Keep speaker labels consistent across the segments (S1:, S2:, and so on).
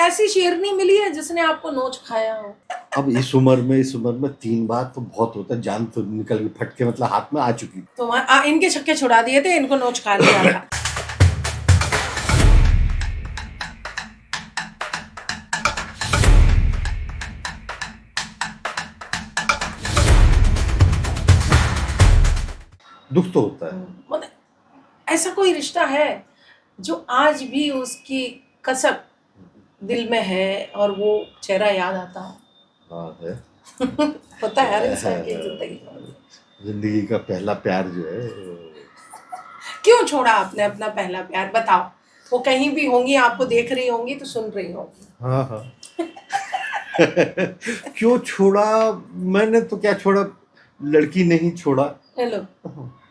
S1: ऐसी शेरनी मिली है जिसने आपको नोच खाया हो?
S2: अब इस उम्र में 3 बार तो बहुत होता है, जान तो निकल गई, फट के मतलब हाथ में आ चुकी थी।
S1: तो इनके छक्के छुड़ा दिए थे, इनको नोच खा लिया था।
S2: दुख तो होता है।
S1: मतलब ऐसा कोई रिश्ता है जो आज भी उसकी कसक दिल में है और वो चेहरा याद आता है?
S2: हाँ है।
S1: होता है हर इंसान की जिंदगी में।
S2: जिंदगी का पहला प्यार जो है
S1: क्यों छोड़ा आपने अपना पहला प्यार, बताओ। वो कहीं भी होंगी, आपको देख रही होंगी तो सुन रही होंगी।
S2: हाँ हाँ। क्यों छोड़ा? मैंने तो क्या छोड़ा, लड़की नहीं छोड़ा।
S1: हेलो,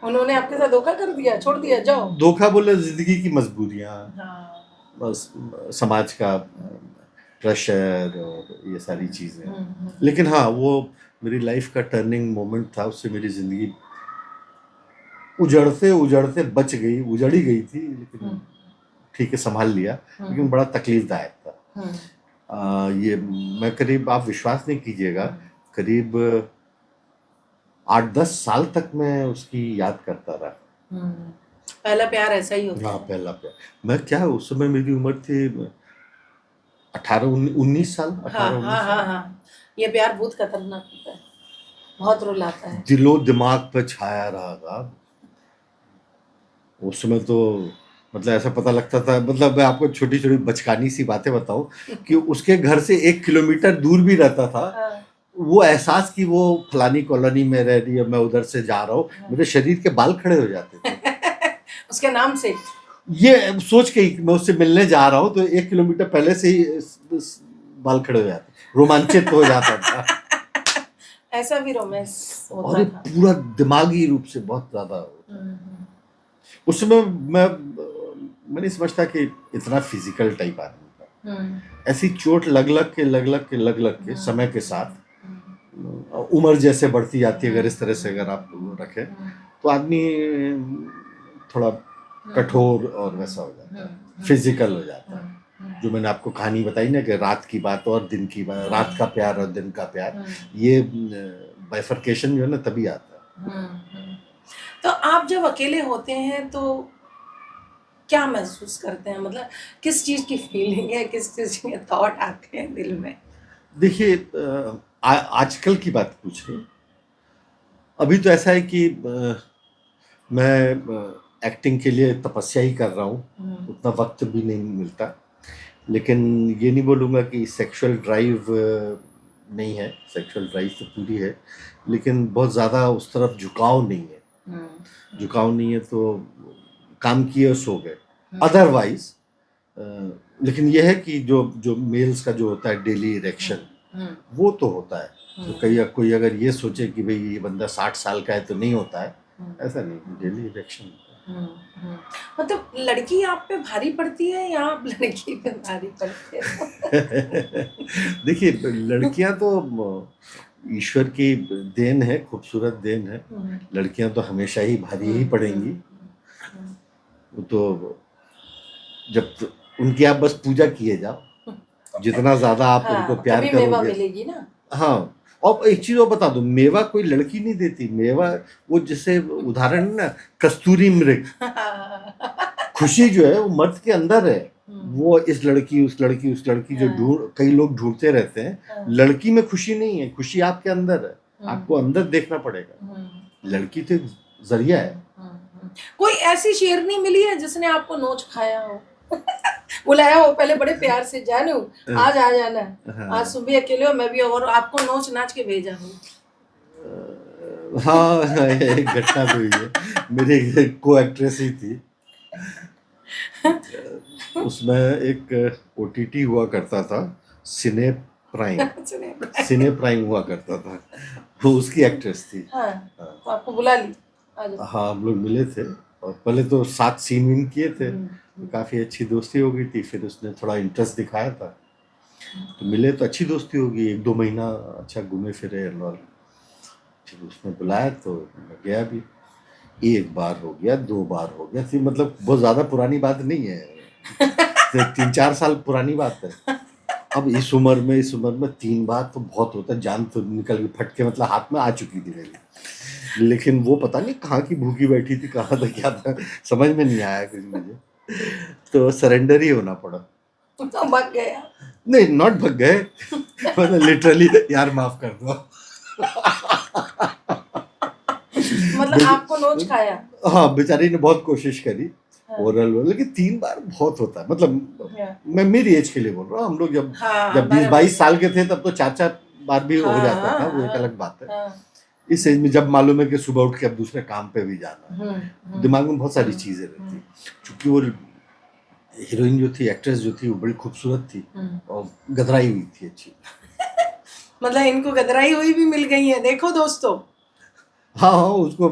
S1: उन्होंने आपके साथ धोखा कर दिया, छोड़ दिया, जाओ।
S2: धोखा बोले, जिंदगी की मजबूरियां,
S1: हाँ।
S2: बस समाज का प्रेशर और ये सारी चीजें। लेकिन हाँ, वो मेरी लाइफ का टर्निंग मोमेंट था, उससे मेरी जिंदगी उजड़ते उजड़ते बच गई, उजड़ ही गई थी, लेकिन ठीक है, संभाल लिया। लेकिन बड़ा तकलीफदायक था। ये मैं करीब, आप विश्वास नहीं कीजिएगा, करीब 8-10 साल तक मैं उसकी याद करता रहा।
S1: पहला प्यार ऐसा ही होता
S2: हाँ,
S1: है।
S2: पहला प्यार। मैं क्या, उस समय मेरी उम्र थी 19 साल, 18-19
S1: हाँ
S2: साल।
S1: ये प्यार बहुत खतरनाक होता है, बहुत रुलाता है।
S2: दिलो दिमाग पे छाया रहा था उस समय तो। मतलब ऐसा पता लगता था, मतलब मैं आपको छोटी छोटी बचकानी सी बातें बताऊं कि उसके घर से 1 किलोमीटर दूर भी रहता था। वो एहसास कि वो फलानी कॉलोनी में रह रही है, मैं उधर से जा रहा हूँ, मेरे शरीर के बाल खड़े हो जाते थे।
S1: उसके नाम से
S2: ये सोच के ही मैं उससे मिलने जा रहा हूँ तो 1 किलोमीटर पहले से ही बाल खड़े हो जाते, रोमांचित हो जाता था।
S1: ऐसा भी रोमांस होता
S2: और
S1: था।
S2: पूरा दिमागी रूप से बहुत ज्यादा उस समय मैं नहीं समझता कि इतना फिजिकल टाइप आदमी था। ऐसी चोट लग लग के समय के साथ उम्र जैसे बढ़ती जाती है, अगर इस तरह से अगर आप रखें तो आदमी थोड़ा कठोर और वैसा हो जाता है, फिजिकल हो जाता है। जो मैंने आपको कहानी बताई ना कि रात की बात और दिन की बात, रात का प्यार और दिन का प्यार, ये बाइफरकेशन जो है ना तभी आता है।
S1: तो आप जब अकेले होते हैं तो क्या महसूस करते हैं, मतलब किस चीज की फीलिंग है, किस चीज के थॉट आते हैं दिल में?
S2: देखिए, आजकल की बात पूछ रही, अभी तो ऐसा है कि मैं एक्टिंग के लिए तपस्या ही कर रहा हूँ, उतना वक्त भी नहीं मिलता। लेकिन ये नहीं बोलूँगा कि सेक्सुअल ड्राइव नहीं है, सेक्सुअल ड्राइव तो पूरी है, लेकिन बहुत ज़्यादा उस तरफ झुकाव नहीं है। झुकाव नहीं है तो काम किए सो गए अदरवाइज। लेकिन यह है कि जो जो मेल्स का जो होता है डेली इरेक्शन, वो तो होता है। तो कोई अगर ये सोचे कि भाई ये बंदा 60 साल का है तो नहीं होता है, ऐसा नहीं, डेली इरेक्शन होता है।
S1: मतलब लड़की आप पे भारी पड़ती है या आप लड़की पे भारी पड़ते हैं?
S2: देखिए, लड़कियां तो ईश्वर की देन है, खूबसूरत देन है। लड़कियां तो हमेशा ही भारी ही पड़ेंगी। तो जब उनकी आप बस पूजा किए जाओ, जितना ज्यादा आप उनको प्यार
S1: कभी मेवा
S2: करोगे।
S1: मिलेगी ना।
S2: हाँ, और एक चीज और बता दो, मेवा कोई लड़की नहीं देती। मेवा वो जैसे उदाहरण है ना, कस्तूरी मृग। खुशी जो है वो मर्द के अंदर है। वो इस लड़की उस लड़की जो कई लोग ढूंढते रहते हैं, लड़की में खुशी नहीं है, खुशी आपके अंदर है। आपको अंदर देखना पड़ेगा। लड़की तो जरिया है।
S1: कोई ऐसी शेरनी मिली है जिसने आपको नोच खाया हो? बुलाया हो पहले बड़े प्यार से, जानू आज आ जाना, आज सुबह अकेले हो, मैं भी, और आपको नोच नाच के भेजा हूँ।
S2: हाँ, एक घटना तो हुई है, मेरी को एक्ट्रेस ही थी। उसमें एक ओटीटी हुआ करता था, सिने प्राइम हुआ करता था, वो उसकी एक्ट्रेस थी।
S1: तो आपको बुला ली?
S2: हाँ, हम लोग मिले थे और पहले तो 7 सीन विन किए थे, तो काफ़ी अच्छी दोस्ती हो गई थी। फिर उसने थोड़ा इंटरेस्ट दिखाया था, तो मिले तो अच्छी दोस्ती हो गई, 1-2 महीना अच्छा घूमे फिरे और फिर उसने बुलाया तो मैं गया भी। 1 बार हो गया, 2 बार हो गया, फिर मतलब बहुत ज़्यादा पुरानी बात नहीं है, 3-4 साल पुरानी बात है। अब इस उम्र में 3 बार तो बहुत होता है, जान तो निकल गई, फट के मतलब हाथ में आ चुकी थी मेरी, लेकिन वो पता नहीं कहाँ की भूखी बैठी थी, कहाँ था क्या था, समझ में नहीं आया कुछ मुझे, तो सरेंडर ही होना पड़ा।
S1: तो भाग गया।
S2: नहीं, नॉट भग गए, मतलब लिटरली यार माफ कर दो।
S1: मतलब आपको नोच खाया।
S2: हाँ, बेचारी ने बहुत कोशिश करी,
S1: हाँ,
S2: ओरल, लेकिन 3 बार बहुत होता है, मतलब
S1: हाँ,
S2: मैं मेरी एज के लिए बोल रहा हूँ, हम लोग जब
S1: हाँ,
S2: जब
S1: बराबर
S2: 20-22
S1: है।
S2: साल के थे तब तो 4-4 बार भी हो
S1: हाँ,
S2: जाता था, वो एक
S1: हाँ,
S2: अलग बात है।
S1: हाँ,
S2: इस एज में जब मालूम है कि सुबह उठ के अब दूसरे काम पे भी जाना है,
S1: हम्म,
S2: दिमाग में बहुत सारी
S1: हम्म,
S2: चीजें रहती,
S1: हम्म,
S2: क्योंकि वो हीरोइन जो थी, एक्ट्रेस जो थी, वो बड़ी खूबसूरत थी और गदराई हुई थी अच्छी।
S1: मतलब इनको गदराई हुई भी मिल गई है, देखो दोस्तों।
S2: हाँ हाँ, उसको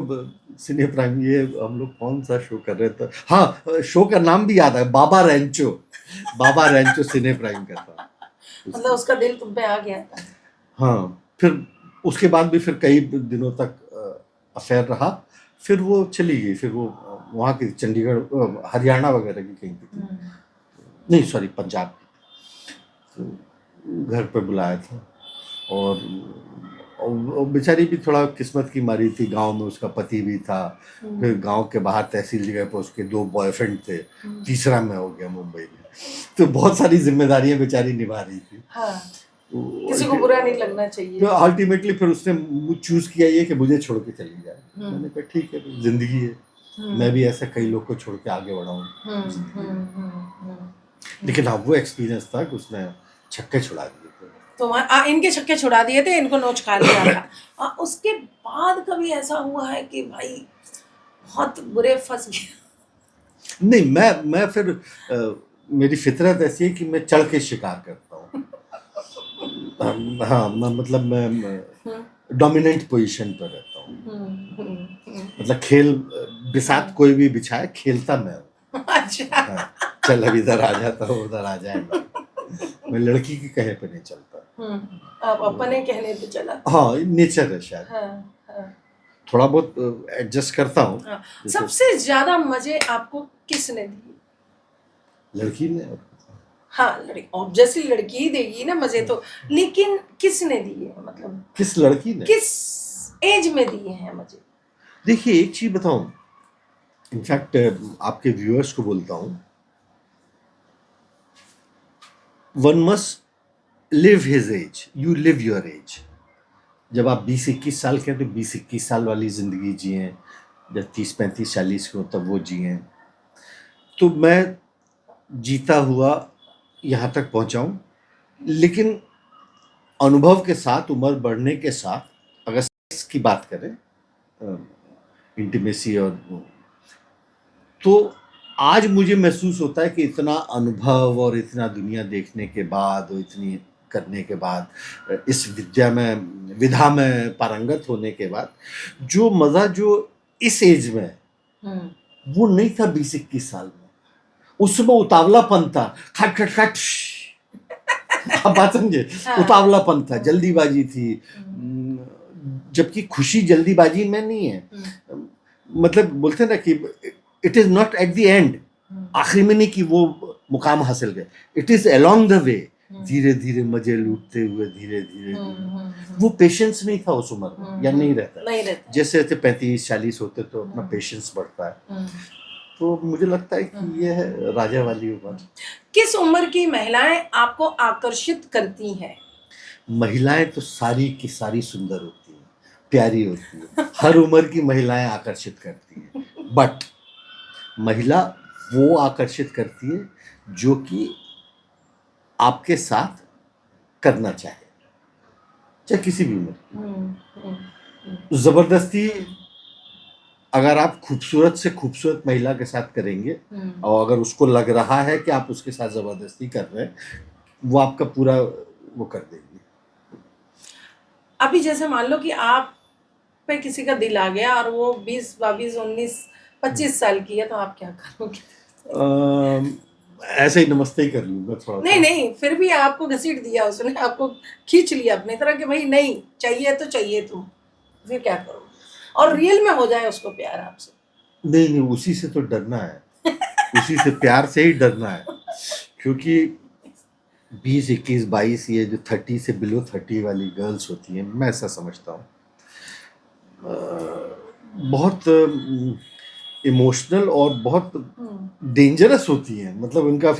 S2: सिने प्राइम, ये हम लोग कौन सा शो कर रहे थे, हाँ शो का नाम भी याद है, बाबा रैंचो, बाबा रैंचो सिने प्राइम का था
S1: मतलब
S2: उसकी।
S1: उसका दिल तुम पे आ गया था।
S2: हाँ, फिर उसके बाद भी फिर कई दिनों तक अफेयर रहा, फिर वो चली गई, फिर वो वहाँ की चंडीगढ़ हरियाणा वगैरह की कहीं की थी, नहीं सॉरी पंजाब की, तो घर पे बुलाया था, और बेचारी भी थोड़ा किस्मत की मारी थी, गांव में उसका पति भी था, फिर गांव के बाहर तहसील जगह पर उसके 2 बॉयफ्रेंड थे, तीसरा में हो गया मुंबई में, तो बहुत सारी जिम्मेदारियां बेचारी निभा रही थी।
S1: हाँ, किसी को बुरा नहीं लगना चाहिए।
S2: तो अल्टीमेटली फिर उसने चूज किया ये कि मुझे छोड़ के चली जाए, मैंने कहा ठीक है, जिंदगी है, मैं भी ऐसे कई लोग को छोड़ के आगे बढ़ा हूँ, लेकिन हाँ वो एक्सपीरियंस था कि उसने छक्के छुड़ा दिए थे।
S1: तो इनके छक्के छुड़ा दिए थे, इनको नोच खा लिया था। उसके बाद कभी ऐसा हुआ है कि भाई बहुत बुरे फंस गया?
S2: नहीं, मैं फिर मेरी फितरत ऐसी है कि मैं चढ़ के शिकार करता हूँ। हाँ, मतलब मैं डोमिनेंट पोजीशन पर रहता हूँ, मतलब खेल बिसात कोई भी बिछाए, खेलता मैं हूँ।
S1: अच्छा।
S2: हाँ, चल अब इधर आ जाता हूँ, उधर आ जाए, मैं लड़की के कहे पे नहीं चलता।
S1: आप अपने कहने पे चला।
S2: हाँ, नेचर है शायद।
S1: हाँ, हाँ,
S2: थोड़ा बहुत एडजस्ट करता हूँ।
S1: हाँ। सबसे ज्यादा मजे आपको किसने दिए?
S2: लड़की ने।
S1: हाँ, लड़की ऑब्वियसली लड़की ही देगी ना मजे तो, लेकिन किसने दिए, मतलब
S2: किस लड़की ने?
S1: किस एज में दिए हैं मजे?
S2: देखिए एक चीज बताऊं, इनफैक्ट आपके व्यूअर्स को बोलता हूं, one must live his age, you live your age. जब आप 20-21 साल के हैं तो 20-21 साल वाली जिंदगी जिए, जब 30-35-40 के हो तब वो जिए। तो मैं जीता हुआ यहाँ तक पहुँचा हूँ, लेकिन अनुभव के साथ, उम्र बढ़ने के साथ, अगर सेक्स की बात करें, इंटीमेसी और तो आज मुझे महसूस होता है कि इतना अनुभव और इतना दुनिया देखने के बाद और इतनी करने के बाद, इस विधा में पारंगत होने के बाद, जो मज़ा जो इस एज में वो नहीं था 20-21 साल में। उस समय उतावलापन था, खट खट खट, आप बात समझे, उतावलापन था, जल्दीबाजी थी, जबकि खुशी जल्दीबाजी में नहीं है। मतलब बोलते हैं ना कि it is not at the end, आखिरी में नहीं कि वो मुकाम हासिल गए, it is along the way, धीरे धीरे मजे लूटते हुए, धीरे धीरे वो पेशेंस नहीं था उस उम्र में, या नहीं रहता, जैसे जैसे 35-40 होते तो अपना पेशेंस बढ़ता है। तो मुझे लगता है कि ये है राजा वाली उम्र।
S1: किस उम्र की महिलाएं आपको आकर्षित करती हैं?
S2: महिलाएं तो सारी की सारी सुंदर होती हैं, प्यारी होती है, हर उम्र की महिलाएं आकर्षित करती हैं, बट महिला वो आकर्षित करती है जो कि आपके साथ करना चाहे, चाहे किसी भी उम्र की। जबरदस्ती अगर आप खूबसूरत से खूबसूरत महिला के साथ करेंगे और अगर उसको लग रहा है कि आप उसके साथ जबरदस्ती कर रहे हैं, वो आपका पूरा वो कर देगी।
S1: अभी जैसे मान लो कि आप पे किसी का दिल आ गया और वो 20, 22, 19, 25 साल की है, तो आप क्या करोगे?
S2: ऐसे ही नमस्ते ही कर लूंगा थोड़ा।
S1: नहीं, फिर भी आपको घसीट दिया उसने, आपको खींच लिया अपनी तरह कि भाई नहीं चाहिए तो चाहिए तुम, फिर क्या करोगे? और रियल में हो जाए उसको प्यार आपसे?
S2: नहीं, उसी से तो डरना है, उसी से, प्यार से ही डरना है, क्योंकि 20, 21, 22 ये जो 30 से बिलो 30 वाली गर्ल्स होती हैं, मैं ऐसा समझता हूँ बहुत इमोशनल और बहुत डेंजरस होती हैं। मतलब उनका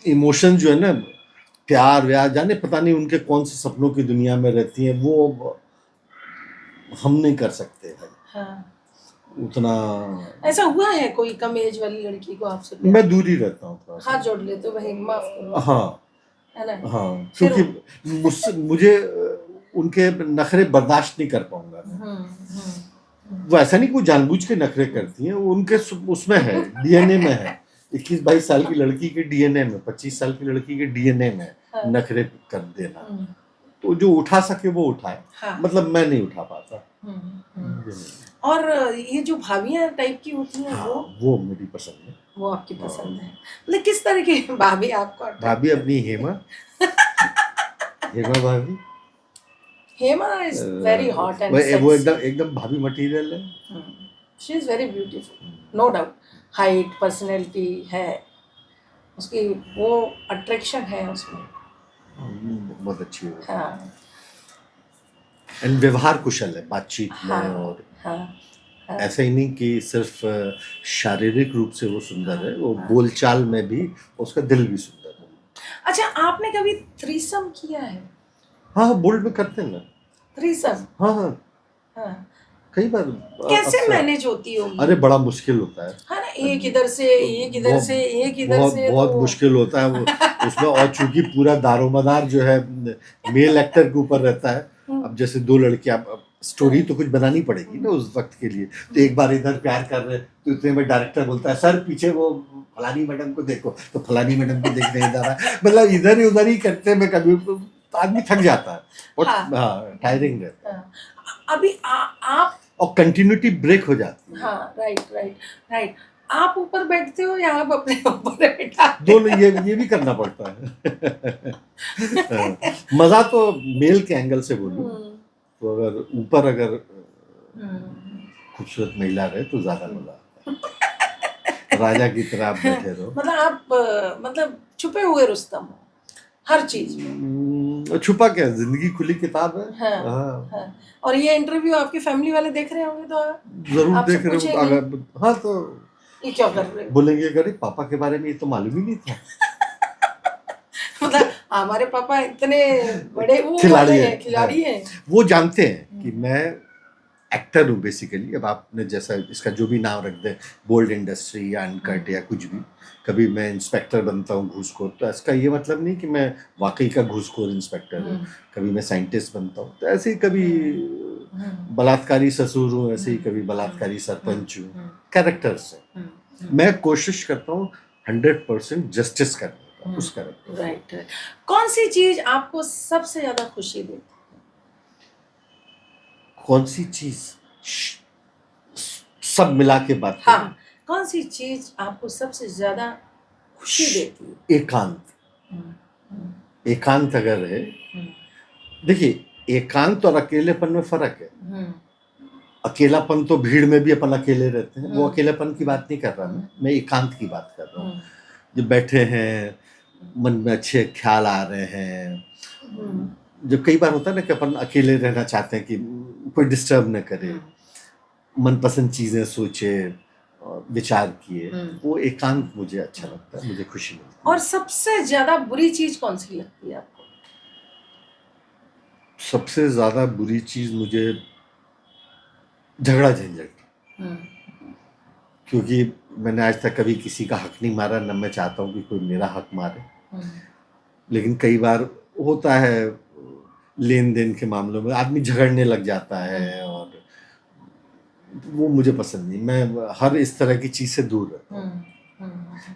S2: इमोशन जो है ना, प्यार व्यार जाने पता नहीं उनके कौन से सपनों की दुनिया में रहती हैं, वो हम नहीं कर सकते भाई।
S1: हाँ।
S2: उतना
S1: ऐसा हुआ है कोई कम एज वाली लड़की को आपसे प्यार?
S2: मैं दूर ही रहता हूँ थोड़ा सा।
S1: हाथ जोड़ लेते हो भाई, माफ करो,
S2: हाँ
S1: है ना?
S2: हाँ,
S1: फिर
S2: क्योंकि मुझे उनके नखरे बर्दाश्त नहीं कर पाऊंगा मैं। वो ऐसा नहीं कि वो जानबूझ के नखरे करती हैं, वो उनके उसमें है, डीएनए में है। 21-22 साल की लड़की के डीएनए में, 25 साल की लड़की के डीएनए में
S1: हाँ।
S2: नखरे कर देना। तो जो उठा सके वो उठाए।
S1: हाँ।
S2: मतलब मैं नहीं उठा पाता।
S1: और ये जो भाभियां टाइप की होती हैं,
S2: हाँ, वो मेरी पसंद है।
S1: वो आपकी पसंद है? मतलब किस तरह की भाभी आपको attract
S2: भाभी
S1: करती
S2: अपनी हेमा हेमा भाभी,
S1: Hema is very hot and
S2: वो
S1: सेक्सी।
S2: एकदम भाभी मटेरियल है।
S1: She is very beautiful, no doubt. Height, personality है उसकी, वो अट्रैक्शन है उसमें।
S2: बहुत अच्छी है।
S1: हाँ
S2: एंड व्यवहार कुशल है बातचीत में।
S1: हाँ
S2: और
S1: हाँ हाँ
S2: ऐसा ही नहीं कि सिर्फ शारीरिक रूप से वो सुंदर है, वो
S1: हाँ।
S2: बोलचाल में भी उसका दिल भी सुंदर है।
S1: अच्छा, आपने कभी थ्रीसम किया है?
S2: हाँ, बोल्ड में करते हैं ना।
S1: थ्रीसम?
S2: हाँ हाँ,
S1: हाँ।
S2: कई बार
S1: कैसे
S2: अक्सर।
S1: मैनेज होती होगी?
S2: अरे बड़ा मुश्किल होता है।
S1: हाँ ना, एक इधर से, एक इधर
S2: बहुत
S1: से, एक इधर
S2: बहुत
S1: से,
S2: बहुत
S1: तो
S2: मुश्किल होता है वो उसमें। और चूंकि पूरा दारोमदार जो है मेल एक्टर के ऊपर रहता है। अब जैसे दो लड़के, अब स्टोरी तो कुछ बनानी पड़ेगी ना उस वक्त के लिए। तो एक बार इधर प्यार कर रहे हैं, तो इतने में डायरेक्टर बोलता है सर पीछे वो फलानी मैडम को देखो, तो फलानी मैडम को देखने जा रहा है। मतलब इधर ही उधर ही करते में कभी तो आदमी थक जाता है। और हाँ, टायरिंग रहता है।
S1: अभी आप
S2: और कंटिन्यूटी ब्रेक हो जाती है।
S1: हाँ, राइट राइट राइट। आप ऊपर बैठते हो या आप अपने ऊपर बैठाते
S2: दोनों, ये भी करना पड़ता है। मजा तो मेल के एंगल से बोलूं तो अगर ऊपर अगर खूबसूरत महिला रहे तो ज्यादा मजा आता है। राजा की तरह आप बैठे रहो।
S1: मतलब आप मतलब छुपे हुए रुस्तम हो हर चीज में।
S2: छुपा क्या, जिंदगी खुली किताब है।
S1: हाँ,
S2: हाँ।
S1: हाँ। और ये इंटरव्यू आपकी फैमिली वाले देख रहे होंगे तो
S2: जरूर
S1: आपसे
S2: देख रहे हो
S1: पूछेंगे
S2: अगर। हाँ, तो
S1: ये क्या कर रहे हो?
S2: बोलेंगे अरे पापा के बारे में ये तो मालूम ही नहीं था।
S1: मतलब हमारे पापा इतने बड़े वो
S2: खिलाड़ी
S1: वाले
S2: है,
S1: हैं, खिलाड़ी हैं।
S2: वो जानते हैं कि मैं एक्टर हूँ बेसिकली। अब आपने जैसा इसका जो भी नाम रख दे, बोल्ड इंडस्ट्री या अनकट या कुछ भी, कभी मैं इंस्पेक्टर बनता हूँ घूसखोर, तो इसका ये मतलब नहीं कि मैं वाकई का घूसखोर इंस्पेक्टर हूँ। कभी मैं साइंटिस्ट बनता हूँ, तो ऐसे ही कभी बलात्कारी ससुर हूँ, ऐसे ही कभी बलात्कारी सरपंच हूँ। कैरेक्टर से मैं कोशिश करता हूँ 100% जस्टिस करने का उस कैरेक्टर।
S1: राइट। कौन सी चीज आपको सबसे ज्यादा खुशी देती?
S2: कौन सी चीज, सब मिला के बात करें।
S1: हाँ, कौन सी चीज आपको सबसे ज्यादा खुशी देती है?
S2: एकांत। एकांत अगर है, देखिए एकांत और अकेलेपन में फर्क है। अकेलापन तो भीड़ में भी अपन अकेले रहते हैं, वो अकेलेपन की बात नहीं कर रहा मैं एकांत की बात कर रहा हूँ। जब बैठे हैं, मन में अच्छे ख्याल आ रहे हैं। जब कई बार होता है ना कि अपन अकेले रहना चाहते हैं कि कोई डिस्टर्ब न करे, मनपसंद चीजें सोचे और विचार किए, वो एकांत मुझे अच्छा लगता है, मुझे खुशी मिलती है।
S1: और सबसे ज्यादा बुरी चीज कौन सी लगती है आपको?
S2: सबसे ज्यादा बुरी चीज मुझे झगड़ा झंझट, क्योंकि मैंने आज तक कभी किसी का हक नहीं मारा, न मैं चाहता हूँ कि कोई मेरा हक मारे। लेकिन कई बार होता है लेन देन के मामलों में आदमी झगड़ने लग जाता है, और वो मुझे पसंद नहीं। मैं हर इस तरह की चीज से दूर रहता हूँ।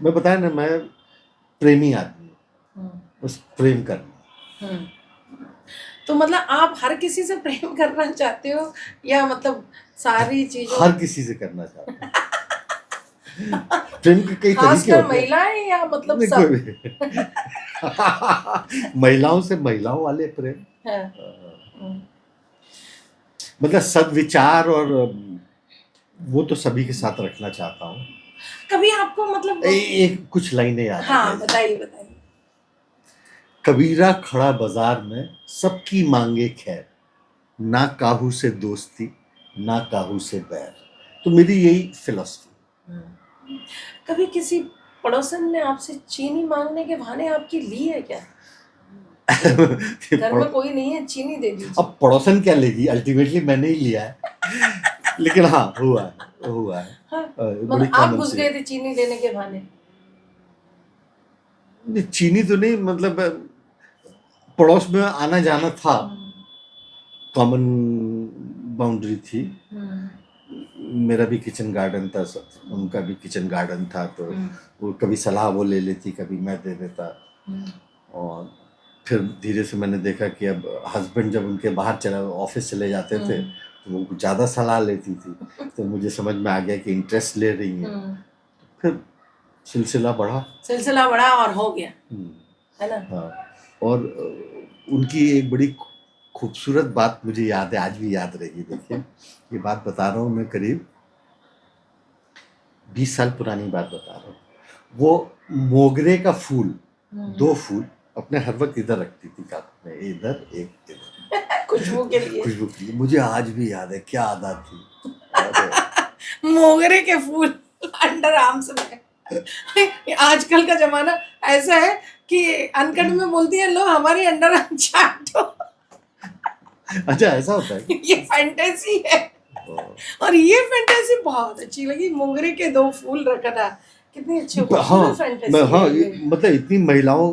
S2: मैं बताया ना, मैं प्रेमी आदमी हूँ, बस प्रेम करना।
S1: तो मतलब आप हर किसी से प्रेम करना चाहते हो या मतलब सारी चीजों?
S2: हर किसी से करना चाहता हूँ। प्रेम के कई तरीके
S1: खासकर
S2: होते हैं।
S1: महिलाएं या मतलब
S2: नहीं,
S1: सब?
S2: कोई भी। महिलाओं से महिलाओं वाले प्रेम। मतलब सद्विचार और वो तो सभी के साथ रखना चाहता हूँ।
S1: कभी आपको मतलब
S2: एक कुछ लाइनें याद आ
S1: हाँ,
S2: गई।
S1: बताइए बताइए।
S2: कबीरा खड़ा बाजार में सबकी मांगे खैर, ना काहू से दोस्ती ना काहू से बैर। तो मेरी यही फिलॉसफी।
S1: कभी किसी पड़ोसन ने आपसे चीनी मांगने के बहाने आपकी ली है क्या? घर में कोई नहीं है, चीनी दे दीजिए।
S2: अब पड़ोसन क्या लेगी, अल्टीमेटली मैंने ही लिया है। लेकिन हाँ, हुआ है।
S1: हाँ,
S2: बड़ी
S1: मतलब आप
S2: common
S1: घुस
S2: सी
S1: गए थे चीनी देने के बहाने?
S2: नहीं, चीनी तो नहीं, मतलब पड़ोस में आना जाना था, कॉमन बाउंड्री थी। मेरा भी किचन गार्डन था, उनका भी किचन गार्डन था, तो वो कभी सलाह वो ले लेती, कभी मैं दे देता। और फिर धीरे से मैंने देखा कि अब हस्बैंड जब उनके बाहर ऑफिस चले जाते थे तो वो कुछ ज़्यादा सलाह लेती थी, तो मुझे समझ में आ गया कि इंटरेस्ट ले रही हैं। फिर सिलसिला बढ़ा
S1: और हो गया, है ना?
S2: हाँ। और उनकी एक बड़ी खूबसूरत बात मुझे याद है, आज भी याद रहेगी। देखिए, ये बात बता रहा हूँ मैं, करीब 20 साल पुरानी बात बता रहा हूँ। वो मोगरे का फूल, 2 फूल अपने हर वक्त इधर रखती थी, कान में, इधर एक इधर,
S1: खुशबू के लिए।
S2: मुझे आज भी याद है, क्या आदत थी।
S1: मोगरे के फूल अंडर आर्म्स में। आजकल का जमाना ऐसा है कि अनकट में बोलती है, लो हमारी अंडर आर्म चाटो।
S2: अच्छा, ऐसा होता है?
S1: ये फैंटेसी है। और ये फैंटेसी बहुत अच्छी लगी, मोगरे के 2 फूल रखना, कितनी अच्छी फैंटेसी है।
S2: मतलब इतनी महिलाओं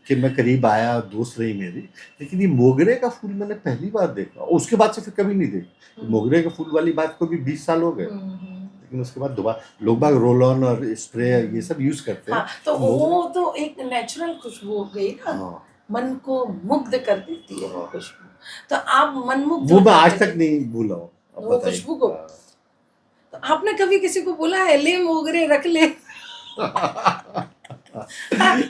S2: के मैं करीब आया, दोस्त रही मेरी, लेकिन ये मोगरे का फूल मैंने पहली बार देखा, उसके बाद से फिर कभी नहीं देखा। मोगरे के फूल वाली बात को भी 20 साल हो गए, लेकिन उसके बाद दोबारा लोग बाग रोल ऑन और स्प्रे ये सब यूज करते हैं।
S1: हाँ, तो वो तो एक नेचुरल खुशबू हो गई ना। हाँ। मन को मुग्ध कर देती है वो खुशबू। तो आप मनमुग्ध,
S2: वो मैं आज तक नहीं भूला हूँ
S1: वो खुशबू को। तो आपने कभी किसी को बोला है, ले मोगरे रख ले?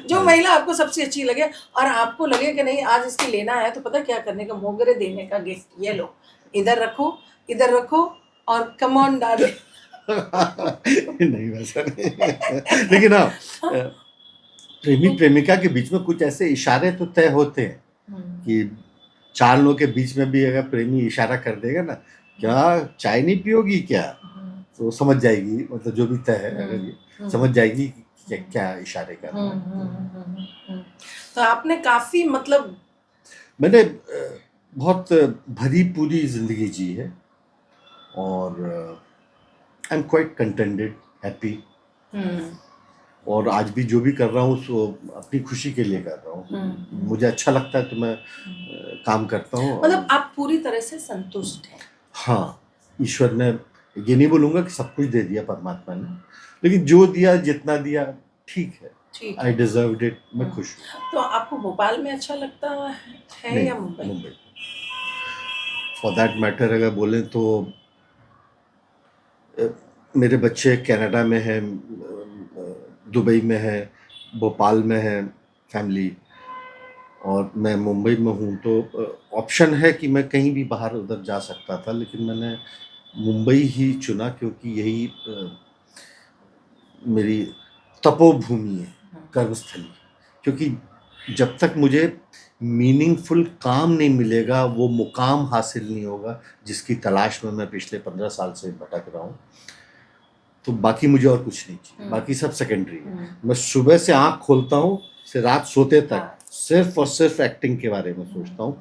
S1: जो महिला आपको सबसे अच्छी लगे और आपको लगे कि नहीं आज इसकी लेना है, तो पता क्या करने का, मोगरे देने का गिफ्ट, ये लो, इधर रखो और कम ऑन डार्लिंग।
S2: नहीं, वैसा नहीं। लेकिन हाँ, प्रेमी प्रेमिका के बीच में कुछ ऐसे इशारे तो तय होते हैं कि 4 लोगों के बीच में भी अगर प्रेमी इशारा कर देगा ना, क्या चाय नहीं पियोगी क्या, तो समझ जाएगी, मतलब जो भी तय है, अगर ये समझ जाएगी कि क्या इशारे कर रहा है।
S1: तो आपने काफी, मतलब
S2: मैंने बहुत भरी पूरी जिंदगी जी है, और I am quite contented, happy. और आज भी जो भी कर रहा हूँ सो अपनी खुशी के लिए कर रहा हूँ। मुझे अच्छा लगता है तो मैं काम करता हूँ।
S1: मतलब आप पूरी तरह से संतुष्ट हैं?
S2: हाँ, ईश्वर ने, ये नहीं बोलूँगा कि सब कुछ दे दिया परमात्मा ने, लेकिन जो दिया, जितना दिया, ठीक है। आई डिजर्व्ड इट, मैं खुश हूँ।
S1: तो आपको भोपाल में अच्छा लगता है या मुंबई?
S2: फॉर दैट मैटर अगर बोलें तो मेरे बच्चे कनाडा में हैं, दुबई में है, भोपाल में है फैमिली, और मैं मुंबई में हूँ। तो ऑप्शन है कि मैं कहीं भी बाहर उधर जा सकता था, लेकिन मैंने मुंबई ही चुना क्योंकि यही मेरी तपोभूमि है, कर्मस्थली। क्योंकि जब तक मुझे मीनिंगफुल काम नहीं मिलेगा, वो मुकाम हासिल नहीं होगा जिसकी तलाश में मैं पिछले 15 साल से भटक रहा हूँ, तो बाकी मुझे और कुछ नहीं चाहिए, बाकी सब सेकेंडरी है। मैं सुबह से आँख खोलता हूँ से रात सोते तक सिर्फ और सिर्फ एक्टिंग के बारे में सोचता हूँ,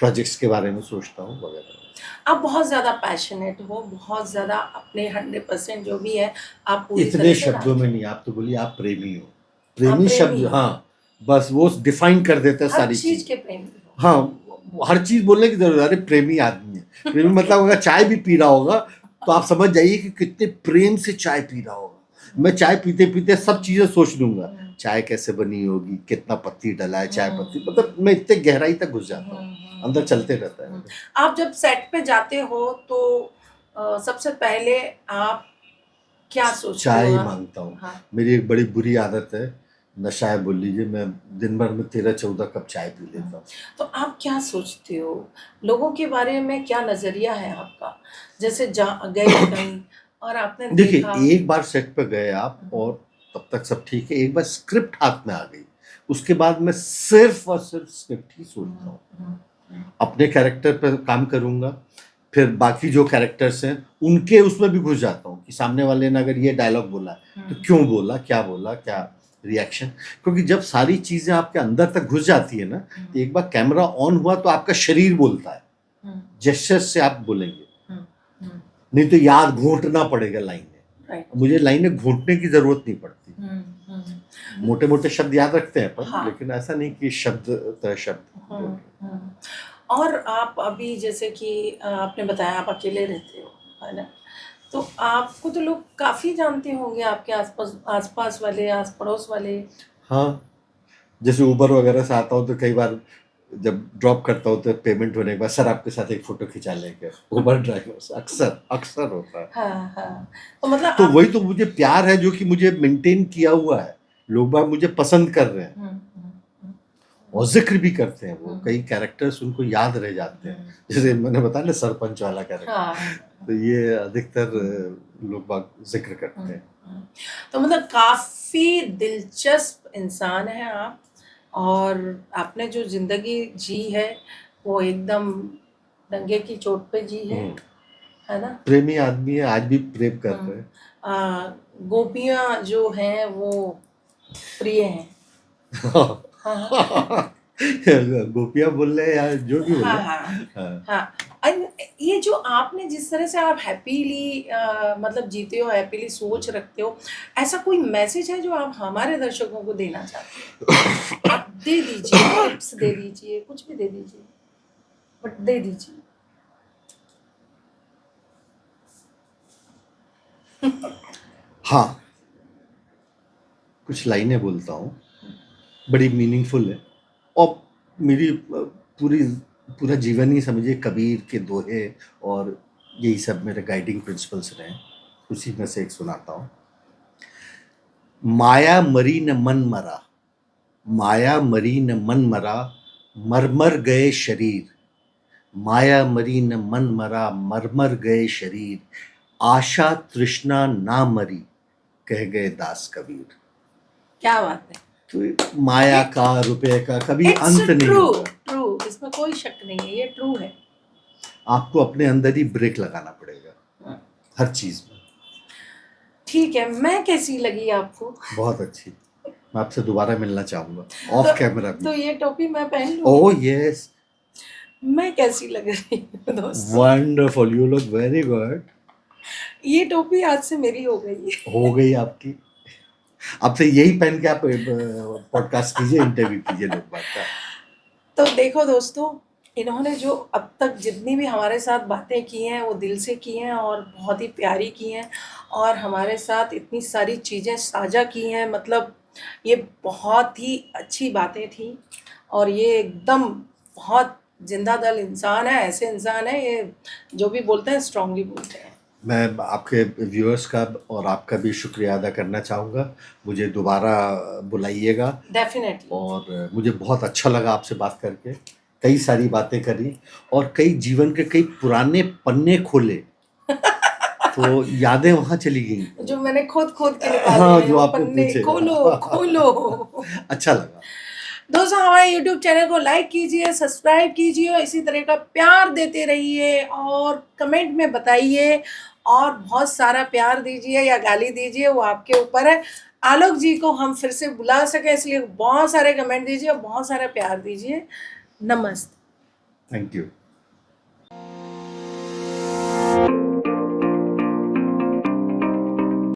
S2: प्रोजेक्ट्स के बारे में सोचता हूँ वगैरह।
S1: आप बहुत ज़्यादा पैशनेट हो, बहुत ज़्यादा अपने 100% जो भी है आप पूरी
S2: इतने शब्दों में नहीं, आप तो बोलिए आप प्रेमी हो। प्रेमी शब्द, हाँ, बस वो डिफाइन कर देता है सारी चीज
S1: के प्रेमी।
S2: हाँ, हर चीज बोलने की जरूरत है। अरे प्रेमी आदमी है, प्रेमी मतलब अगर चाय भी पी रहा होगा तो आप समझ जाइए कि कितने प्रेम से चाय पी रहा होगा। मैं चाय पीते पीते सब चीजें सोच लूंगा, चाय कैसे बनी होगी, कितना पत्ती डला है, चाय पत्ती, मतलब मैं इतने गहराई तक घुस जाता हूँ, अंदर चलते रहता है।
S1: आप जब सेट पे जाते हो तो सबसे पहले आप क्या सोचते हो?
S2: चाय मांगता हूँ। हाँ। मेरी एक बड़ी बुरी आदत है, नशा है बोल लीजिए, मैं दिन भर में 13-14 कप चाय पी लेता हूँ। तो
S1: आप क्या सोचते हो, लोगों के बारे में क्या नजरिया है आपका? जैसे गए कहीं और आपने
S2: देखिए, एक बार सेट पे गए आप और तब तक सब ठीक है, एक बार स्क्रिप्ट हाथ में आ गई, उसके बाद मैं सिर्फ और सिर्फ स्क्रिप्ट ही सोचता हूँ, अपने कैरेक्टर पर काम करूंगा, फिर बाकी जो कैरेक्टर्स हैं उनके उसमें भी घुस जाता हूँ कि सामने वाले ने अगर ये डायलॉग बोला तो क्यों बोला, क्या रिएक्शन, क्योंकि जब सारी चीजें आपके अंदर तक घुस जाती है ना, तो एक बार कैमरा ऑन हुआ तो आपका शरीर बोलता है, जेस्चर्स से आप बोलेंगे, नहीं तो याद घोंटना पड़ेगा लाइनें। मुझे लाइनें घोंटने की जरूरत नहीं पड़ती, मोटे मोटे शब्द याद रखते हैं अपन, लेकिन ऐसा नहीं कि शब्द तय शब्द।
S1: और आप अभी जैसे कि आपने बताया आप अकेले रहते हो, है ना, तो आपको तो लोग काफ़ी जानते होंगे, आपके आसपास वाले, आस पड़ोस वाले।
S2: हाँ, जैसे उबर वगैरह से आता हूँ तो कई बार जब ड्रॉप करता हूँ तो पेमेंट होने के बाद सर आपके साथ एक फोटो खिंचा लेंगे, उबर ड्राइवर से अक्सर होता है।
S1: हाँ। तो मतलब
S2: तो वही तो मुझे प्यार है जो कि मुझे मेंटेन किया हुआ है, लोग बाग मुझे पसंद कर रहे हैं और जिक्र भी करते हैं, वो कई कैरेक्टर्स उनको याद रह जाते हैं, जैसे मैंने बताया ना सरपंच वाला कैरेक्टर, तो ये अधिकतर लोग बाग जिक्र करते हैं।
S1: तो मतलब काफ़ी दिलचस्प इंसान है आप, और आपने जो जिंदगी जी है वो एकदम डंगे की चोट पे जी है ना।
S2: प्रेमी आदमी है, आज भी प्रेम कर रहे हैं।
S1: गोपियां जो हैं वो प्रिय हैं।
S2: गोपियां बोल रहे या जो भी बोल रहे।
S1: हाँ। ये जो आपने जिस तरह से आप हैप्पीली मतलब जीते हो, हैप्पीली सोच रखते हो, ऐसा कोई मैसेज है जो आप हमारे दर्शकों को देना चाहते हो? आप दे दीजिए, टिप्स दे दीजिए, कुछ भी दे दीजिए, बट दे दीजिए।
S2: हाँ, कुछ लाइनें बोलता हूँ, बड़ी मीनिंगफुल है, और मेरी पूरा जीवन ही समझिए कबीर के दोहे और यही सब मेरे गाइडिंग प्रिंसिपल्स रहे हैं, उसी में से एक सुनाता हूँ। माया मरी न मन मरा, माया मरी न मन मरा, मरमर गए शरीर, माया मरी न मन मरा, मरमर गए शरीर, आशा तृष्णा ना मरी, कह गए दास कबीर।
S1: क्या बात है।
S2: तो माया का, रुपए का कभी अंत नहीं होगा।
S1: ट्रू, इसमें कोई शक नहीं है, ये ट्रू है।
S2: आपको अपने अंदर ही ब्रेक लगाना पड़ेगा हर चीज में।
S1: ठीक है, मैं कैसी लगी आपको?
S2: बहुत अच्छी, मैं आपसे दोबारा मिलना चाहूंगा ऑफ कैमरा भी।
S1: तो ये टोपी मैं पहन लूं?
S2: ओह यस,
S1: मैं कैसी लग रही हूँ दोस्तों?
S2: Wonderful, you look very good.
S1: ये टोपी आज से मेरी हो गई है।
S2: हो गई आपकी, अब से यही पहन के आप पॉडकास्ट कीजिए, इंटरव्यू कीजिए लोग बात का।
S1: तो देखो दोस्तों, इन्होंने जो अब तक जितनी भी हमारे साथ बातें की हैं वो दिल से की हैं और बहुत ही प्यारी की हैं, और हमारे साथ इतनी सारी चीज़ें साझा की हैं, मतलब ये बहुत ही अच्छी बातें थी, और ये एकदम बहुत जिंदा दिल इंसान है, ऐसे इंसान है ये, जो भी बोलते हैं स्ट्रांगली बोलते हैं।
S2: मैं आपके व्यूअर्स का और आपका भी शुक्रिया अदा करना चाहूँगा, मुझे दोबारा बुलाइएगा।
S1: डेफिनेटली।
S2: और मुझे बहुत अच्छा लगा आपसे बात करके, कई सारी बातें करी और कई जीवन के कई पुराने पन्ने खोले तो यादें वहाँ चली गई
S1: जो मैंने खुद के निकाले
S2: हाँ,
S1: हैं,
S2: जो
S1: वो
S2: आपने
S1: पन्ने
S2: पूछे।
S1: खोलो।
S2: अच्छा लगा।
S1: दोस्तों, हमारे YouTube चैनल को लाइक कीजिए, सब्सक्राइब कीजिए, और इसी तरह का प्यार देते रहिए, और कमेंट में बताइए, और बहुत सारा प्यार दीजिए या गाली दीजिए, वो आपके ऊपर है। आलोक जी को हम फिर से बुला सकें, इसलिए बहुत सारे कमेंट दीजिए और बहुत सारा प्यार दीजिए। नमस्ते।
S2: Thank you.